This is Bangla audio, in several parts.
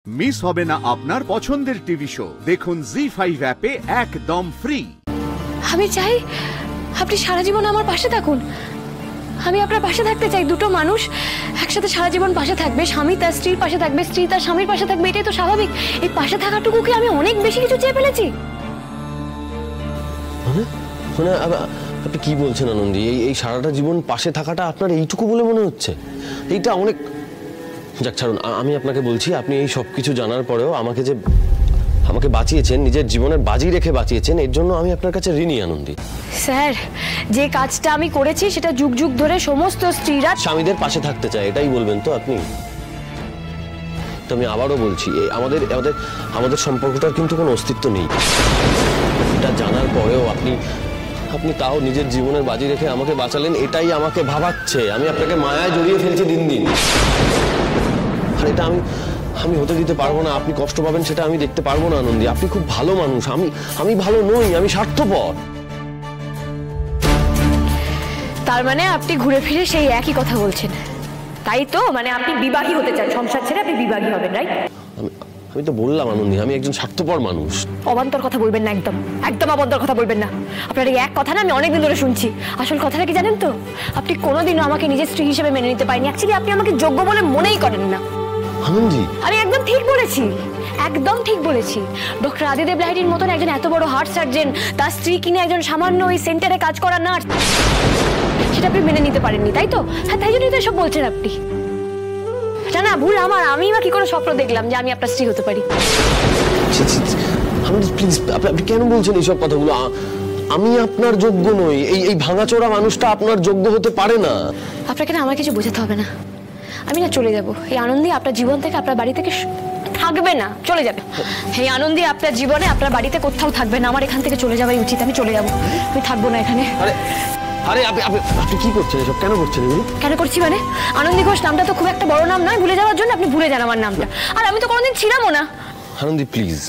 মিস হবে না আপনার পছন্দের টিভি শো। দেখুন জি5 অ্যাপে একদম ফ্রি। আমি চাই আপনি সারা জীবন আমার পাশে থাকুন। আমি আপনার পাশে থাকতে চাই। দুটো মানুষ একসাথে সারা জীবন পাশে থাকবে, স্বামী তার স্ত্রীর পাশে থাকবে, স্ত্রী তার স্বামীর পাশে থাকবে, এটাই তো স্বাভাবিক। এই পাশে থাকাটুকুকে আমি অনেক বেশি কিছু চেয়ে ফেলেছি। মানে আপনি কি বলছেন আনন্দী? এই সারাটা জীবন পাশে থাকাটা আপনার এইটুকু বলে মনে হচ্ছে? এইটা অনেক। যাক ছাড়ুন, আমি আপনাকে বলছি, আপনি এই সব কিছু জানার পরেও আমাকে বাঁচিয়েছেন, নিজের জীবনের বাজি রেখে বাঁচিয়েছেন, এর জন্য আমি আপনার কাছে ঋণী আনন্দী। স্যার, যে কাজটা আমি করেছি সেটা যুগ যুগ ধরে সমস্ত স্ত্রীরা স্বামীদের পাশে থাকতে চায়, এটাই বলবেন তো আপনি? তো আমি আবারও বলছি, আমাদের সম্পর্কটার কিন্তু কোনো অস্তিত্ব নেই। এটা জানার পরেও আপনি তাও নিজের জীবনের বাজি রেখে আমাকে বাঁচালেন, এটাই আমাকে ভাবাচ্ছে। আমি আপনাকে মায়ায় জড়িয়ে ফেলছি দিন দিন। আর এটা আমি হতে দিতে পারবো না। আপনি কষ্ট পাবেন সেটা আমি দেখতে পারবো না আনন্দী। আপনি খুব ভালো মানুষ, আমি ভালো নই, আমি স্বার্থপর। তার মানে আপনি ঘুরে ফিরে সেই একই কথা বলছেন, তাই তো? মানে আপনি বিবাহী হতে চান, সংসার ছেড়ে আপনি বিবাহী হবেন, রাইট? আমি তো বললাম আনন্দী, আমি একজন স্বার্থপর মানুষ। অবান্তর কথা বলবেন না, একদম একদম অবান্তর কথা বলবেন না। আপনার এই এক কথা না আমি অনেকদিন ধরে শুনছি। আসল কথাটা কি জানেন তো? আপনি কোনোদিনও আমাকে নিজের স্ত্রী হিসেবে মেনে নিতে পারেননি। অ্যাকচুয়ালি আপনি আমাকে যোগ্য বলে মনেই করেন না। আনন্দী, আমি একদম ঠিক বলেছি, একদম ঠিক বলেছি। ডক্টর আদিদেব লাহিড়ীর মতন একজন এত বড় হার্ট সার্জন, তার স্ত্রী কিনে একজন সামান্য ওই সেন্টারে কাজ করা নার্স, সেটা আপনি মেনে নিতে পারেননি, তাই তো? হ্যাঁ, তাই জন্যই তো এসব বলছেন আপনি। না, ভুল আমার। আমি বা কি করে স্বপ্ন দেখলাম যে আমি আপনার স্ত্রী হতে পারি? প্লিজ, আপনি কেন বলছেন এইসব কথাগুলো? আমি আপনার যোগ্য নই। এই ভাঙাচোরা মানুষটা আপনার যোগ্য হতে পারে না। আপনাকে না আমার কিছু বোঝাতে হবে না। আমি না চলে যাব। এই আনন্দী আপনার জীবন থেকে, আপনার বাড়ি থেকে থাকবে না, চলে যাবে। এই আনন্দী আপনার জীবনে, আপনার বাড়িতে কোথাও থাকবে না। আমার এখান থেকে চলে যাওয়াই উচিত। আমি চলে যাব, আমি থাকবো না এখানে। আরে আপনি কি করছেন এসব? কেন করছেন এগুলো? কেন করছি মানে? আনন্দী ঘোষ নামটা তো খুব একটা বড় নাম নয় ভুলে যাওয়ার জন্য। আপনি ভুলে যান আমার নামটা। আর আমি তো কোনোদিন ছিলামও না। আনন্দী, প্লিজ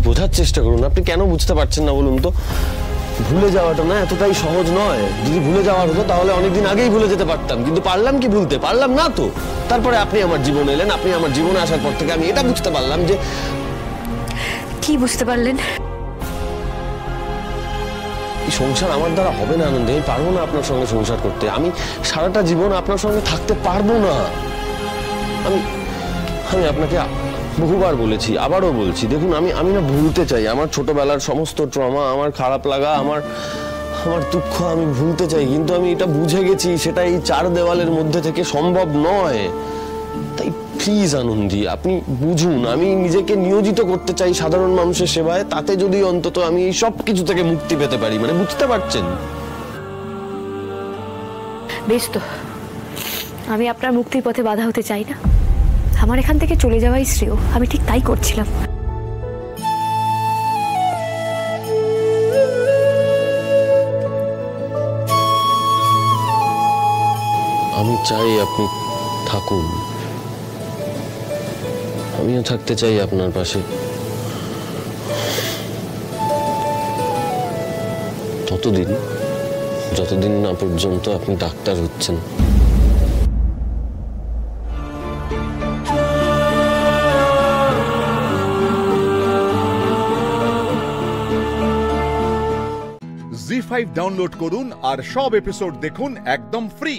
বোঝার চেষ্টা করুন। আপনি কেন বুঝতে পারছেন না বলুন তো? ভুলে যাওয়াটা না এতটাই সহজ নয়। যদি ভুলে যাওয়ার হতো তাহলে অনেকদিন আগেই ভুলে যেতে পারতাম, কিন্তু পারলাম কি ভুলতে? পারলাম না তো। তারপরে আপনি আমার জীবনে এলেন। আপনি আমার জীবনে আসার পর থেকে আমি এটা বুঝতে পারলাম যে... কি বুঝতে পারলেন? এই সংসার আমার দ্বারা হবে না আনন্দী। আমি পারবো না আপনার সঙ্গে সংসার করতে। আমি সারাটা জীবন আপনার সঙ্গে থাকতে পারবো না। আমি আপনাকে বহুবার বলেছি, আবারও বলছি, দেখুন আমি না ভুলতে চাই। আমার ছোটবেলার সমস্ত ট্রমা, আমার খারাপ লাগা, আমার দুঃখ আমি ভুলতে চাই, কিন্তু আমি এটা বুঝে গেছি সেটা এই চার দেওয়ালের মধ্যে থেকে সম্ভব নয়। তাই প্লিজ আনন্দী, আপনি বুঝুন। আমি নিজেকে নিয়োজিত করতে চাই সাধারণ মানুষের সেবায়, তাতে যদি অন্তত আমি এই সব কিছু থেকে মুক্তি পেতে পারি। মানে বুঝতে পারছেন? বেশ তো, আমি আপনার মুক্তির পথে বাধা হতে চাই না। আমার এখান থেকে চলে যাওয়াই শ্রেয়। আমি ঠিক তাই করছিলাম। আমি চাই আপনি থাকুন। আমিও থাকতে চাই আপনার পাশে, যতদিন না পর্যন্ত আপনি ডাক্তার হচ্ছেন। জি5 ডাউনলোড করুন আর সব এপিসোড দেখুন একদম ফ্রি।